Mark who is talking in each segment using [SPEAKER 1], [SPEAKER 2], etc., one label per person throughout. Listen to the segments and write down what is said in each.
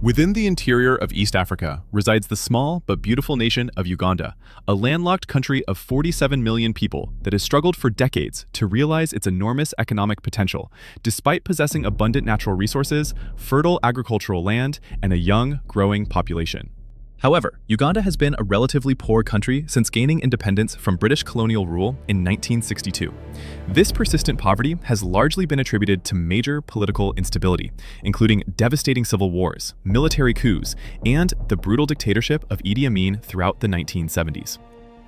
[SPEAKER 1] Within the interior of East Africa resides the small but beautiful nation of Uganda, a landlocked country of 47 million people that has struggled for decades to realize its enormous economic potential, despite possessing abundant natural resources, fertile agricultural land, and a young, growing population. However, Uganda has been a relatively poor country since gaining independence from British colonial rule in 1962. This persistent poverty has largely been attributed to major political instability, including devastating civil wars, military coups, and the brutal dictatorship of Idi Amin throughout the 1970s.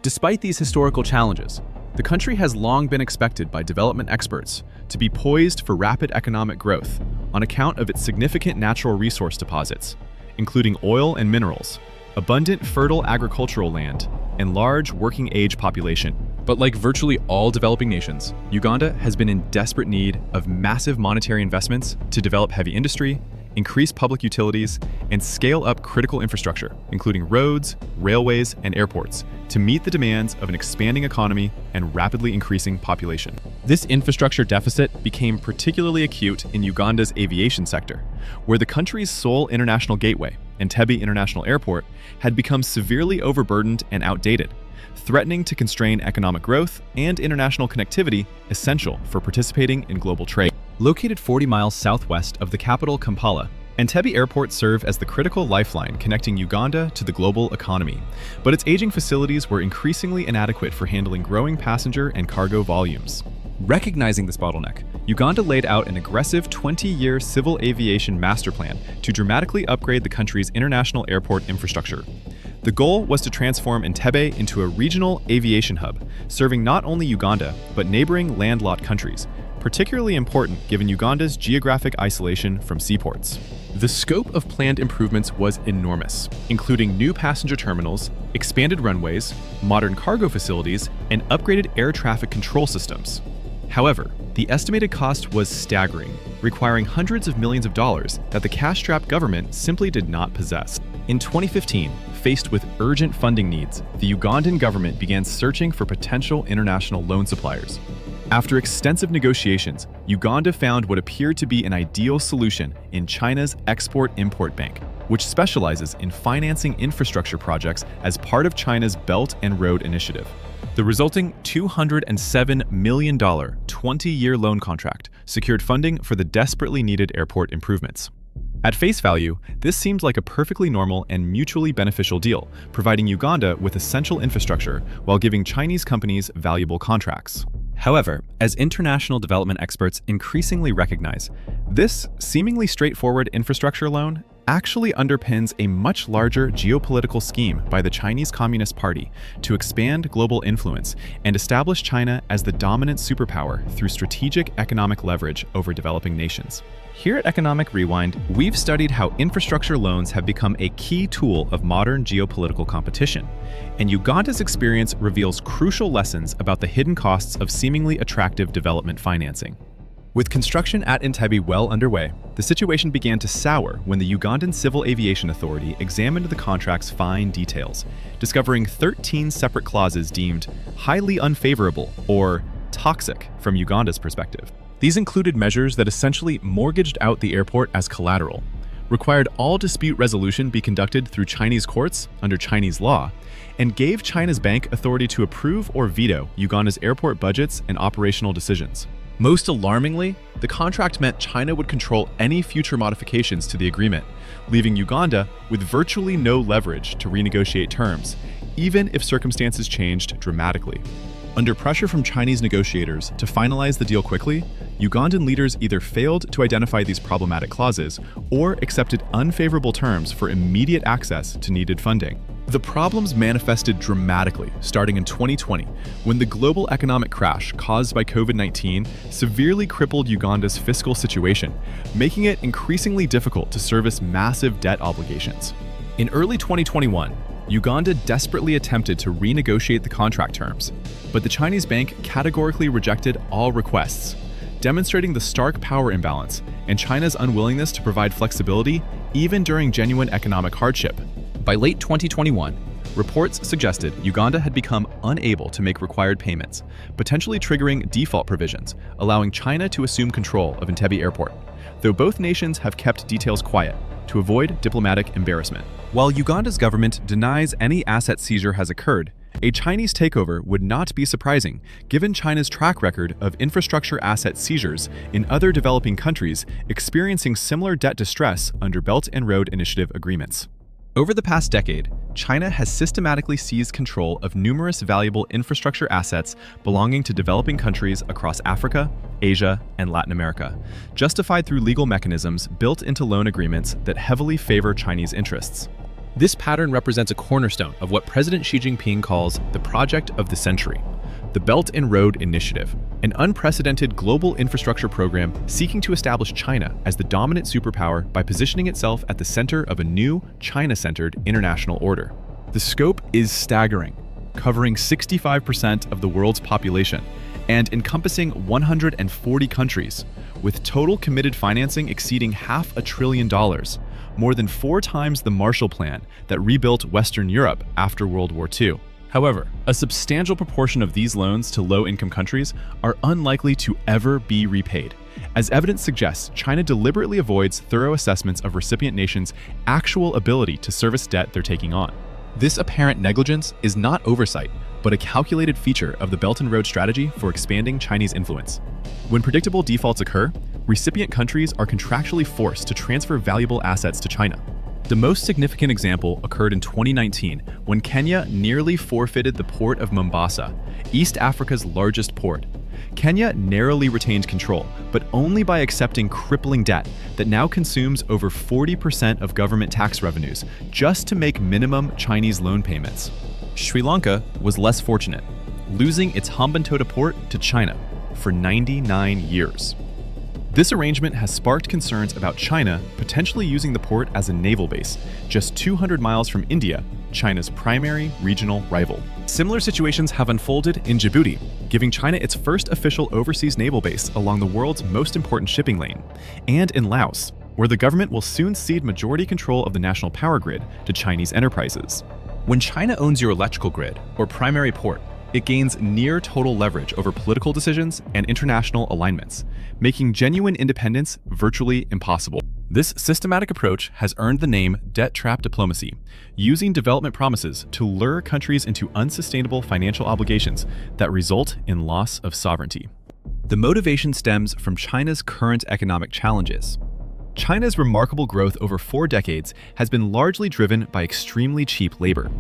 [SPEAKER 1] Despite these historical challenges, the country has long been expected by development experts to be poised for rapid economic growth on account of its significant natural resource deposits, including oil and minerals, abundant fertile agricultural land, and large working-age population. But like virtually all developing nations, Uganda has been in desperate need of massive monetary investments to develop heavy industry, increase public utilities, and scale up critical infrastructure, including roads, railways, and airports, to meet the demands of an expanding economy and rapidly increasing population. This infrastructure deficit became particularly acute in Uganda's aviation sector, where the country's sole international gateway, Entebbe International Airport, had become severely overburdened and outdated, threatening to constrain economic growth and international connectivity essential for participating in global trade. Located 40 miles southwest of the capital Kampala, Entebbe Airport served as the critical lifeline connecting Uganda to the global economy, but its aging facilities were increasingly inadequate for handling growing passenger and cargo volumes. Recognizing this bottleneck, Uganda laid out an aggressive 20-year civil aviation master plan to dramatically upgrade the country's international airport infrastructure. The goal was to transform Entebbe into a regional aviation hub, serving not only Uganda, but neighboring landlocked countries, particularly important given Uganda's geographic isolation from seaports. The scope of planned improvements was enormous, including new passenger terminals, expanded runways, modern cargo facilities, and upgraded air traffic control systems. However, the estimated cost was staggering, requiring hundreds of millions of dollars that the cash-strapped government simply did not possess. In 2015, faced with urgent funding needs, the Ugandan government began searching for potential international loan suppliers. After extensive negotiations, Uganda found what appeared to be an ideal solution in China's Export-Import Bank, which specializes in financing infrastructure projects as part of China's Belt and Road Initiative. The resulting $207 million 20-year loan contract secured funding for the desperately needed airport improvements. At face value, this seemed like a perfectly normal and mutually beneficial deal, providing Uganda with essential infrastructure while giving Chinese companies valuable contracts. However, as international development experts increasingly recognize, this seemingly straightforward infrastructure loan actually underpins a much larger geopolitical scheme by the Chinese Communist Party to expand global influence and establish China as the dominant superpower through strategic economic leverage over developing nations. Here at Economic Rewind, we've studied how infrastructure loans have become a key tool of modern geopolitical competition, and Uganda's experience reveals crucial lessons about the hidden costs of seemingly attractive development financing. With construction at Entebbe well underway, the situation began to sour when the Ugandan Civil Aviation Authority examined the contract's fine details, discovering 13 separate clauses deemed highly unfavorable or toxic from Uganda's perspective. These included measures that essentially mortgaged out the airport as collateral, required all dispute resolution be conducted through Chinese courts under Chinese law, and gave China's bank authority to approve or veto Uganda's airport budgets and operational decisions. Most alarmingly, the contract meant China would control any future modifications to the agreement, leaving Uganda with virtually no leverage to renegotiate terms, even if circumstances changed dramatically. Under pressure from Chinese negotiators to finalize the deal quickly, Ugandan leaders either failed to identify these problematic clauses or accepted unfavorable terms for immediate access to needed funding. The problems manifested dramatically starting in 2020, when the global economic crash caused by COVID-19 severely crippled Uganda's fiscal situation, making it increasingly difficult to service massive debt obligations. In early 2021, Uganda desperately attempted to renegotiate the contract terms, but the Chinese bank categorically rejected all requests, demonstrating the stark power imbalance and China's unwillingness to provide flexibility even during genuine economic hardship. By late 2021, reports suggested Uganda had become unable to make required payments, potentially triggering default provisions, allowing China to assume control of Entebbe Airport. Though both nations have kept details quiet, to avoid diplomatic embarrassment. While Uganda's government denies any asset seizure has occurred, a Chinese takeover would not be surprising, given China's track record of infrastructure asset seizures in other developing countries experiencing similar debt distress under Belt and Road Initiative agreements. Over the past decade, China has systematically seized control of numerous valuable infrastructure assets belonging to developing countries across Africa, Asia, and Latin America, justified through legal mechanisms built into loan agreements that heavily favor Chinese interests. This pattern represents a cornerstone of what President Xi Jinping calls the project of the century, the Belt and Road Initiative, an unprecedented global infrastructure program seeking to establish China as the dominant superpower by positioning itself at the center of a new China-centered international order. The scope is staggering, covering 65% of the world's population and encompassing 140 countries, with total committed financing exceeding $500 billion, more than 4 times the Marshall Plan that rebuilt Western Europe after World War II. However, a substantial proportion of these loans to low-income countries are unlikely to ever be repaid. As evidence suggests, China deliberately avoids thorough assessments of recipient nations' actual ability to service debt they're taking on. This apparent negligence is not oversight, but a calculated feature of the Belt and Road strategy for expanding Chinese influence. When predictable defaults occur, recipient countries are contractually forced to transfer valuable assets to China. The most significant example occurred in 2019 when Kenya nearly forfeited the port of Mombasa, East Africa's largest port. Kenya narrowly retained control, but only by accepting crippling debt that now consumes over 40% of government tax revenues just to make minimum Chinese loan payments. Sri Lanka was less fortunate, losing its Hambantota port to China for 99 years. This arrangement has sparked concerns about China potentially using the port as a naval base, just 200 miles from India, China's primary regional rival. Similar situations have unfolded in Djibouti, giving China its first official overseas naval base along the world's most important shipping lane, and in Laos, where the government will soon cede majority control of the national power grid to Chinese enterprises. When China owns your electrical grid, or primary port, it gains near total leverage over political decisions and international alignments, making genuine independence virtually impossible. This systematic approach has earned the name debt trap diplomacy, using development promises to lure countries into unsustainable financial obligations that result in loss of sovereignty. The motivation stems from China's current economic challenges. China's remarkable growth over 4 decades has been largely driven by extremely cheap labor.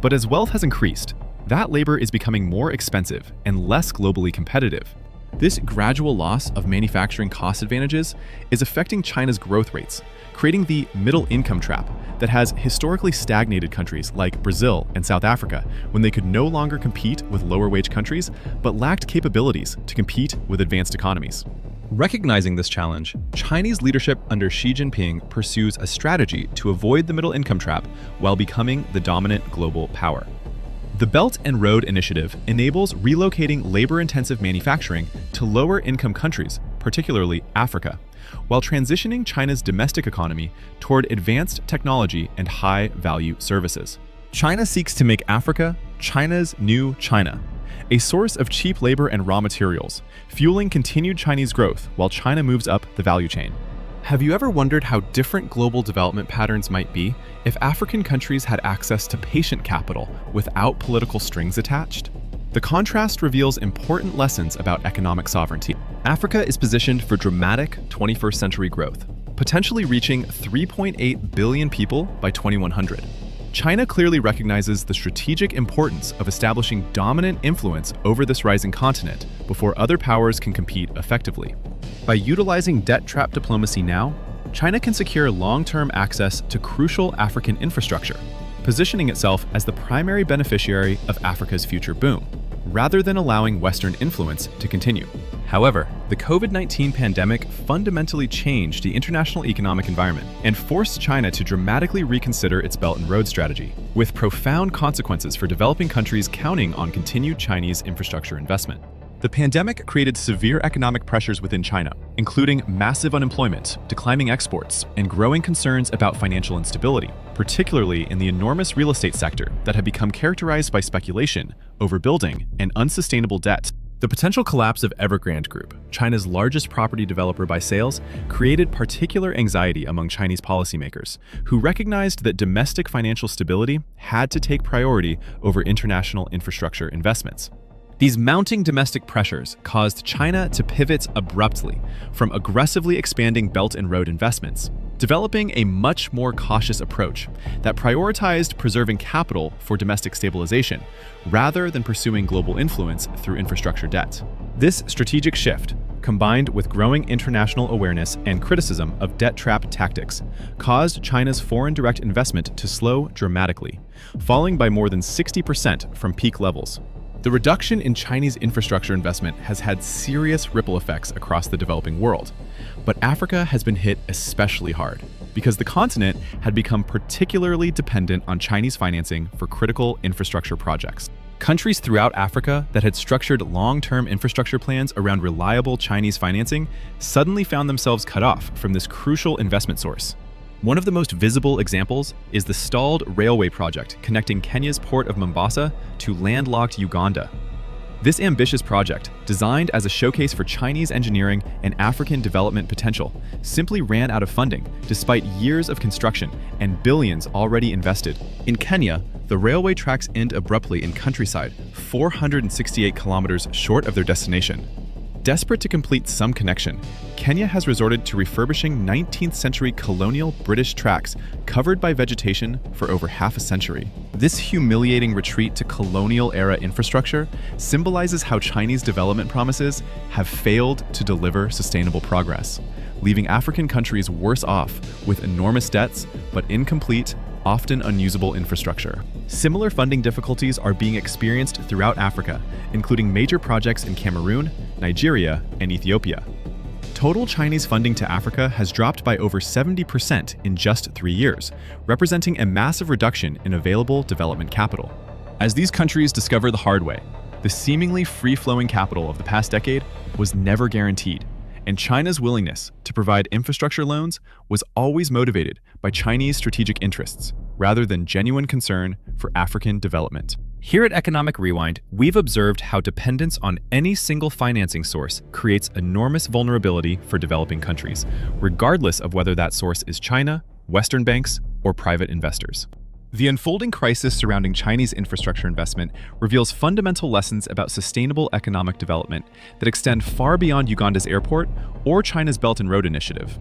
[SPEAKER 1] But as wealth has increased, that labor is becoming more expensive and less globally competitive. This gradual loss of manufacturing cost advantages is affecting China's growth rates, creating the middle income trap that has historically stagnated countries like Brazil and South Africa when they could no longer compete with lower wage countries but lacked capabilities to compete with advanced economies. Recognizing this challenge, Chinese leadership under Xi Jinping pursues a strategy to avoid the middle income trap while becoming the dominant global power. The Belt and Road Initiative enables relocating labor-intensive manufacturing to lower-income countries, particularly Africa, while transitioning China's domestic economy toward advanced technology and high-value services. China seeks to make Africa China's new China, a source of cheap labor and raw materials, fueling continued Chinese growth while China moves up the value chain. Have you ever wondered how different global development patterns might be if African countries had access to patient capital without political strings attached? The contrast reveals important lessons about economic sovereignty. Africa is positioned for dramatic 21st century growth, potentially reaching 3.8 billion people by 2100. China clearly recognizes the strategic importance of establishing dominant influence over this rising continent before other powers can compete effectively. By utilizing debt trap diplomacy now, China can secure long-term access to crucial African infrastructure, positioning itself as the primary beneficiary of Africa's future boom, rather than allowing Western influence to continue. However, the COVID-19 pandemic fundamentally changed the international economic environment and forced China to dramatically reconsider its Belt and Road strategy, with profound consequences for developing countries counting on continued Chinese infrastructure investment. The pandemic created severe economic pressures within China, including massive unemployment, declining exports, and growing concerns about financial instability, particularly in the enormous real estate sector that had become characterized by speculation, overbuilding, and unsustainable debt. The potential collapse of Evergrande Group, China's largest property developer by sales, created particular anxiety among Chinese policymakers, who recognized that domestic financial stability had to take priority over international infrastructure investments. These mounting domestic pressures caused China to pivot abruptly from aggressively expanding Belt and Road investments, developing a much more cautious approach that prioritized preserving capital for domestic stabilization rather than pursuing global influence through infrastructure debt. This strategic shift, combined with growing international awareness and criticism of debt trap tactics, caused China's foreign direct investment to slow dramatically, falling by more than 60% from peak levels. The reduction in Chinese infrastructure investment has had serious ripple effects across the developing world, but Africa has been hit especially hard because the continent had become particularly dependent on Chinese financing for critical infrastructure projects. Countries throughout Africa that had structured long-term infrastructure plans around reliable Chinese financing suddenly found themselves cut off from this crucial investment source. One of the most visible examples is the stalled railway project connecting Kenya's port of Mombasa to landlocked Uganda. This ambitious project, designed as a showcase for Chinese engineering and African development potential, simply ran out of funding despite years of construction and billions already invested. In Kenya, the railway tracks end abruptly in countryside, 468 kilometers short of their destination. Desperate to complete some connection, Kenya has resorted to refurbishing 19th century colonial British tracks covered by vegetation for over half a century. This humiliating retreat to colonial-era infrastructure symbolizes how Chinese development promises have failed to deliver sustainable progress, leaving African countries worse off with enormous debts but incomplete, often unusable infrastructure. Similar funding difficulties are being experienced throughout Africa, including major projects in Cameroon, Nigeria, and Ethiopia. Total Chinese funding to Africa has dropped by over 70% in just 3 years, representing a massive reduction in available development capital. As these countries discover the hard way, the seemingly free-flowing capital of the past decade was never guaranteed, and China's willingness to provide infrastructure loans was always motivated by Chinese strategic interests, rather than genuine concern for African development. Here at Economic Rewind, we've observed how dependence on any single financing source creates enormous vulnerability for developing countries, regardless of whether that source is China, Western banks, or private investors. The unfolding crisis surrounding Chinese infrastructure investment reveals fundamental lessons about sustainable economic development that extend far beyond Uganda's airport or China's Belt and Road Initiative.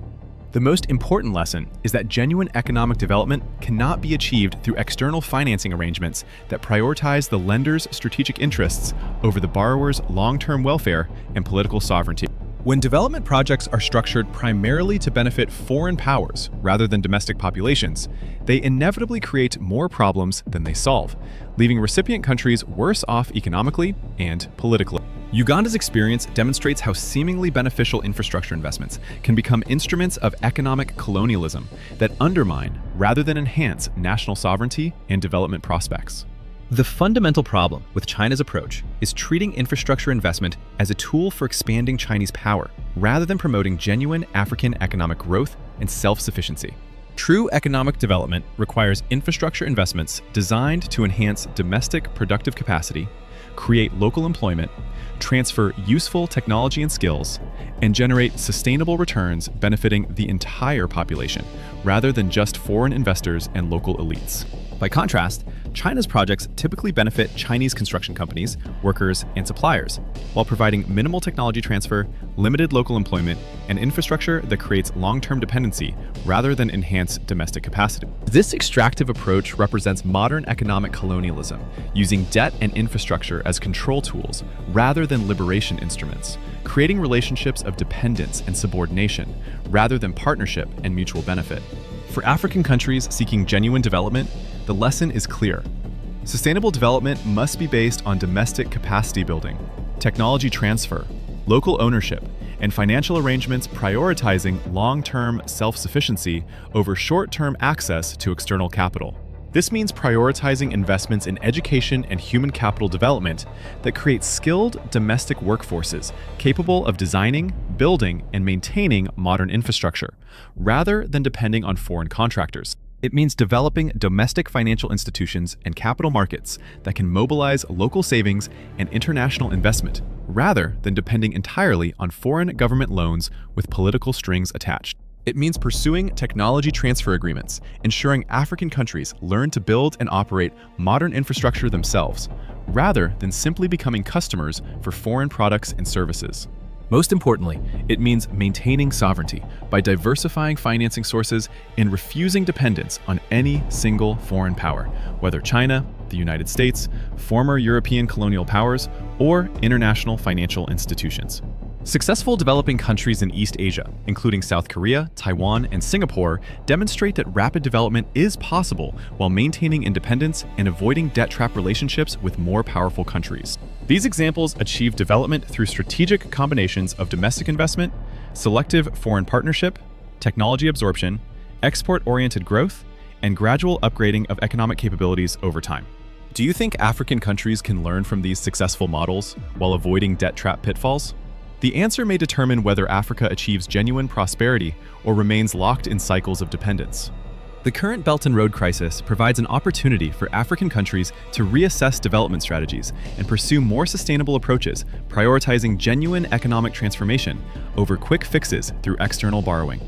[SPEAKER 1] The most important lesson is that genuine economic development cannot be achieved through external financing arrangements that prioritize the lender's strategic interests over the borrower's long-term welfare and political sovereignty. When development projects are structured primarily to benefit foreign powers rather than domestic populations, they inevitably create more problems than they solve, leaving recipient countries worse off economically and politically. Uganda's experience demonstrates how seemingly beneficial infrastructure investments can become instruments of economic colonialism that undermine rather than enhance national sovereignty and development prospects. The fundamental problem with China's approach is treating infrastructure investment as a tool for expanding Chinese power, rather than promoting genuine African economic growth and self-sufficiency. True economic development requires infrastructure investments designed to enhance domestic productive capacity, create local employment, transfer useful technology and skills, and generate sustainable returns benefiting the entire population, rather than just foreign investors and local elites. By contrast, China's projects typically benefit Chinese construction companies, workers, and suppliers, while providing minimal technology transfer, limited local employment, and infrastructure that creates long-term dependency rather than enhance domestic capacity. This extractive approach represents modern economic colonialism, using debt and infrastructure as control tools rather than liberation instruments, creating relationships of dependence and subordination rather than partnership and mutual benefit. For African countries seeking genuine development, the lesson is clear. Sustainable development must be based on domestic capacity building, technology transfer, local ownership, and financial arrangements prioritizing long-term self-sufficiency over short-term access to external capital. This means prioritizing investments in education and human capital development that create skilled domestic workforces capable of designing, building, and maintaining modern infrastructure, rather than depending on foreign contractors. It means developing domestic financial institutions and capital markets that can mobilize local savings and international investment, rather than depending entirely on foreign government loans with political strings attached. It means pursuing technology transfer agreements, ensuring African countries learn to build and operate modern infrastructure themselves, rather than simply becoming customers for foreign products and services. Most importantly, it means maintaining sovereignty by diversifying financing sources and refusing dependence on any single foreign power, whether China, the United States, former European colonial powers, or international financial institutions. Successful developing countries in East Asia, including South Korea, Taiwan, and Singapore, demonstrate that rapid development is possible while maintaining independence and avoiding debt trap relationships with more powerful countries. These examples achieve development through strategic combinations of domestic investment, selective foreign partnership, technology absorption, export-oriented growth, and gradual upgrading of economic capabilities over time. Do you think African countries can learn from these successful models while avoiding debt trap pitfalls? The answer may determine whether Africa achieves genuine prosperity or remains locked in cycles of dependence. The current Belt and Road crisis provides an opportunity for African countries to reassess development strategies and pursue more sustainable approaches, prioritizing genuine economic transformation over quick fixes through external borrowing.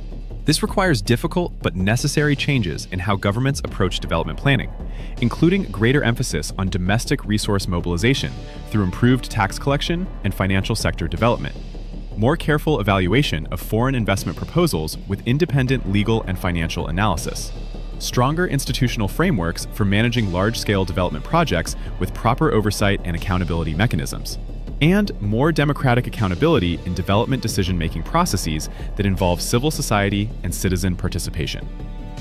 [SPEAKER 1] This requires difficult but necessary changes in how governments approach development planning, including greater emphasis on domestic resource mobilization through improved tax collection and financial sector development, more careful evaluation of foreign investment proposals with independent legal and financial analysis, stronger institutional frameworks for managing large-scale development projects with proper oversight and accountability mechanisms, and more democratic accountability in development decision-making processes that involve civil society and citizen participation.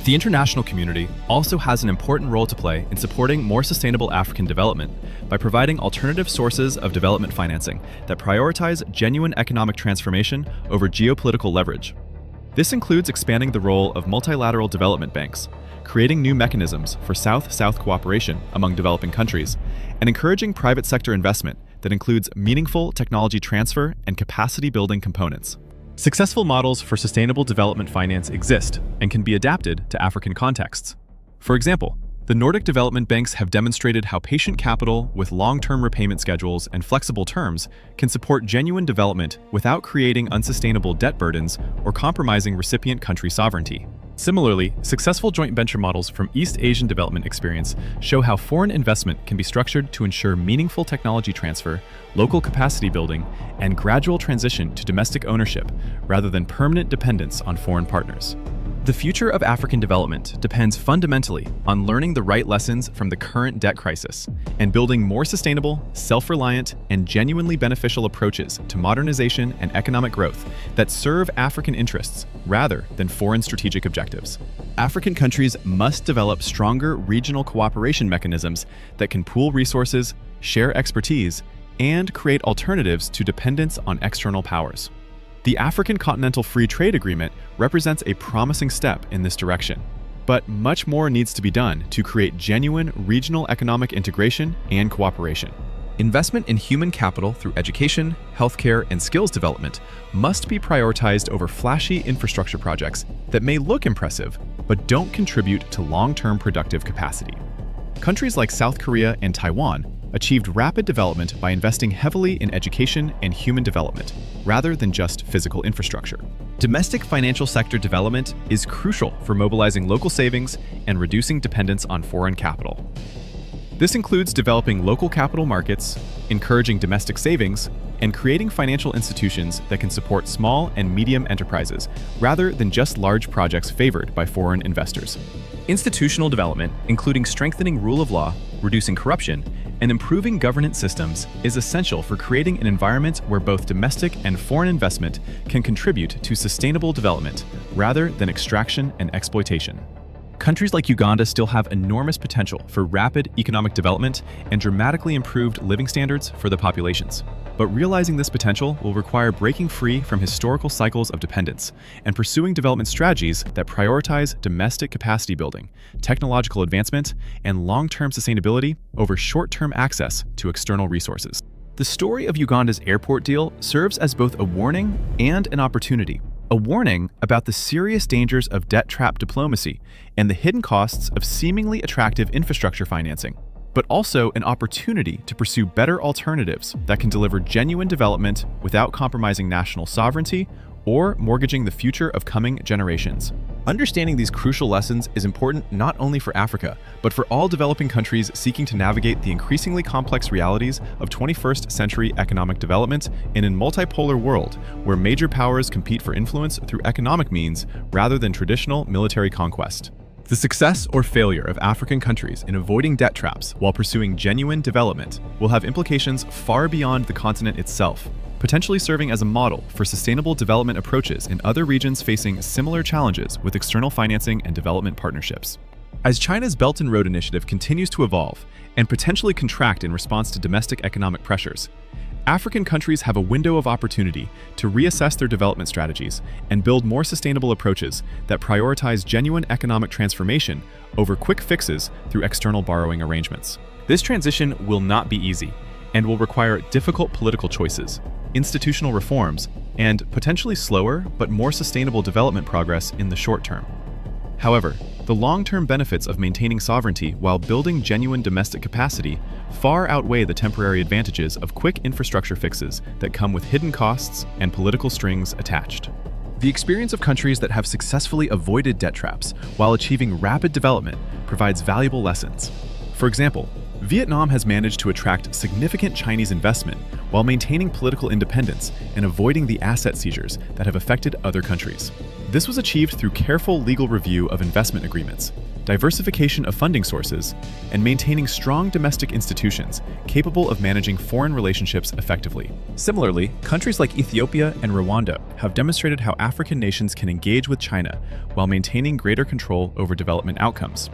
[SPEAKER 1] The international community also has an important role to play in supporting more sustainable African development by providing alternative sources of development financing that prioritize genuine economic transformation over geopolitical leverage. This includes expanding the role of multilateral development banks, creating new mechanisms for South-South cooperation among developing countries, and encouraging private sector investment that includes meaningful technology transfer and capacity-building components. Successful models for sustainable development finance exist and can be adapted to African contexts. For example, the Nordic development banks have demonstrated how patient capital with long-term repayment schedules and flexible terms can support genuine development without creating unsustainable debt burdens or compromising recipient country sovereignty. Similarly, successful joint venture models from East Asian development experience show how foreign investment can be structured to ensure meaningful technology transfer, local capacity building, and gradual transition to domestic ownership rather than permanent dependence on foreign partners. The future of African development depends fundamentally on learning the right lessons from the current debt crisis and building more sustainable, self-reliant, and genuinely beneficial approaches to modernization and economic growth that serve African interests rather than foreign strategic objectives. African countries must develop stronger regional cooperation mechanisms that can pool resources, share expertise, and create alternatives to dependence on external powers. The African Continental Free Trade Agreement represents a promising step in this direction, but much more needs to be done to create genuine regional economic integration and cooperation. Investment in human capital through education, healthcare, and skills development must be prioritized over flashy infrastructure projects that may look impressive but don't contribute to long-term productive capacity. Countries like South Korea and Taiwan achieved rapid development by investing heavily in education and human development, rather than just physical infrastructure. Domestic financial sector development is crucial for mobilizing local savings and reducing dependence on foreign capital. This includes developing local capital markets, encouraging domestic savings, and creating financial institutions that can support small and medium enterprises, rather than just large projects favored by foreign investors. Institutional development, including strengthening rule of law, reducing corruption, and improving governance systems, is essential for creating an environment where both domestic and foreign investment can contribute to sustainable development, rather than extraction and exploitation. Countries like Uganda still have enormous potential for rapid economic development and dramatically improved living standards for the populations. But realizing this potential will require breaking free from historical cycles of dependence and pursuing development strategies that prioritize domestic capacity building, technological advancement, and long-term sustainability over short-term access to external resources. The story of Uganda's airport deal serves as both a warning and an opportunity. A warning about the serious dangers of debt trap diplomacy and the hidden costs of seemingly attractive infrastructure financing, but also an opportunity to pursue better alternatives that can deliver genuine development without compromising national sovereignty or mortgaging the future of coming generations. Understanding these crucial lessons is important not only for Africa, but for all developing countries seeking to navigate the increasingly complex realities of 21st century economic development in a multipolar world where major powers compete for influence through economic means rather than traditional military conquest. The success or failure of African countries in avoiding debt traps while pursuing genuine development will have implications far beyond the continent itself, potentially serving as a model for sustainable development approaches in other regions facing similar challenges with external financing and development partnerships. As China's Belt and Road Initiative continues to evolve and potentially contract in response to domestic economic pressures, African countries have a window of opportunity to reassess their development strategies and build more sustainable approaches that prioritize genuine economic transformation over quick fixes through external borrowing arrangements. This transition will not be easy and will require difficult political choices, institutional reforms, and potentially slower but more sustainable development progress in the short term. However, the long-term benefits of maintaining sovereignty while building genuine domestic capacity far outweigh the temporary advantages of quick infrastructure fixes that come with hidden costs and political strings attached. The experience of countries that have successfully avoided debt traps while achieving rapid development provides valuable lessons. For example, Vietnam has managed to attract significant Chinese investment while maintaining political independence and avoiding the asset seizures that have affected other countries. This was achieved through careful legal review of investment agreements, diversification of funding sources, and maintaining strong domestic institutions capable of managing foreign relationships effectively. Similarly, countries like Ethiopia and Rwanda have demonstrated how African nations can engage with China while maintaining greater control over development outcomes.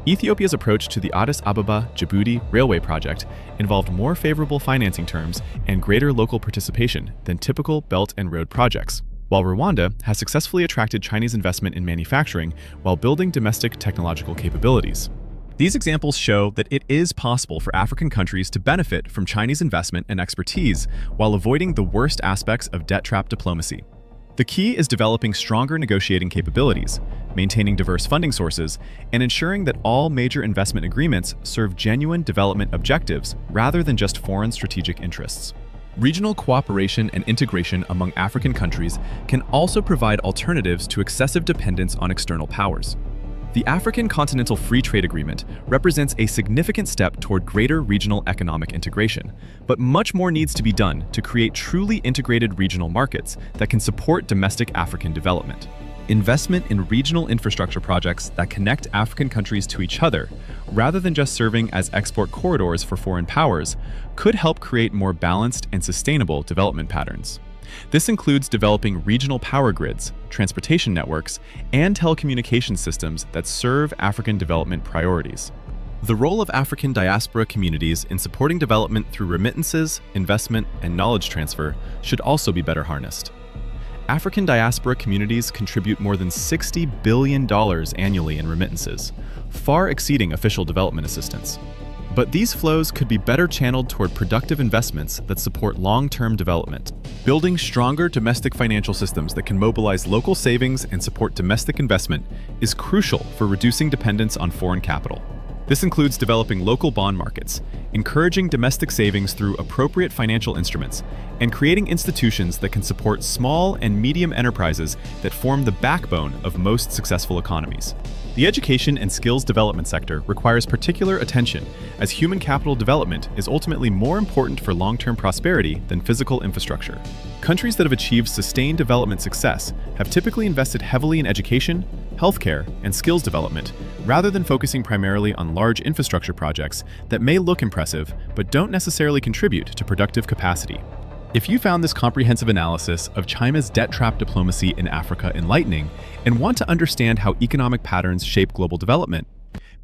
[SPEAKER 1] Ethiopia's approach to the Addis Ababa-Djibouti railway project involved more favorable financing terms and greater local participation than typical Belt and Road projects, while Rwanda has successfully attracted Chinese investment in manufacturing while building domestic technological capabilities. These examples show that it is possible for African countries to benefit from Chinese investment and expertise while avoiding the worst aspects of debt trap diplomacy. The key is developing stronger negotiating capabilities, maintaining diverse funding sources, and ensuring that all major investment agreements serve genuine development objectives rather than just foreign strategic interests. Regional cooperation and integration among African countries can also provide alternatives to excessive dependence on external powers. The African Continental Free Trade Agreement represents a significant step toward greater regional economic integration, but much more needs to be done to create truly integrated regional markets that can support domestic African development. Investment in regional infrastructure projects that connect African countries to each other, rather than just serving as export corridors for foreign powers, could help create more balanced and sustainable development patterns. This includes developing regional power grids, transportation networks, and telecommunication systems that serve African development priorities. The role of African diaspora communities in supporting development through remittances, investment, and knowledge transfer should also be better harnessed. African diaspora communities contribute more than $60 billion annually in remittances, far exceeding official development assistance. But these flows could be better channeled toward productive investments that support long-term development. Building stronger domestic financial systems that can mobilize local savings and support domestic investment is crucial for reducing dependence on foreign capital. This includes developing local bond markets, encouraging domestic savings through appropriate financial instruments, and creating institutions that can support small and medium enterprises that form the backbone of most successful economies. The education and skills development sector requires particular attention, as human capital development is ultimately more important for long-term prosperity than physical infrastructure. Countries that have achieved sustained development success have typically invested heavily in education, healthcare, and skills development, rather than focusing primarily on large infrastructure projects that may look impressive but don't necessarily contribute to productive capacity. If you found this comprehensive analysis of China's debt trap diplomacy in Africa enlightening and want to understand how economic patterns shape global development,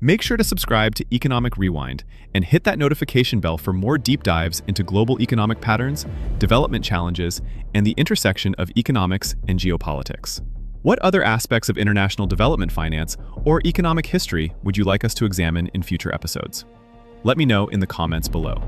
[SPEAKER 1] make sure to subscribe to Economic Rewind and hit that notification bell for more deep dives into global economic patterns, development challenges, and the intersection of economics and geopolitics. What other aspects of international development finance or economic history would you like us to examine in future episodes? Let me know in the comments below.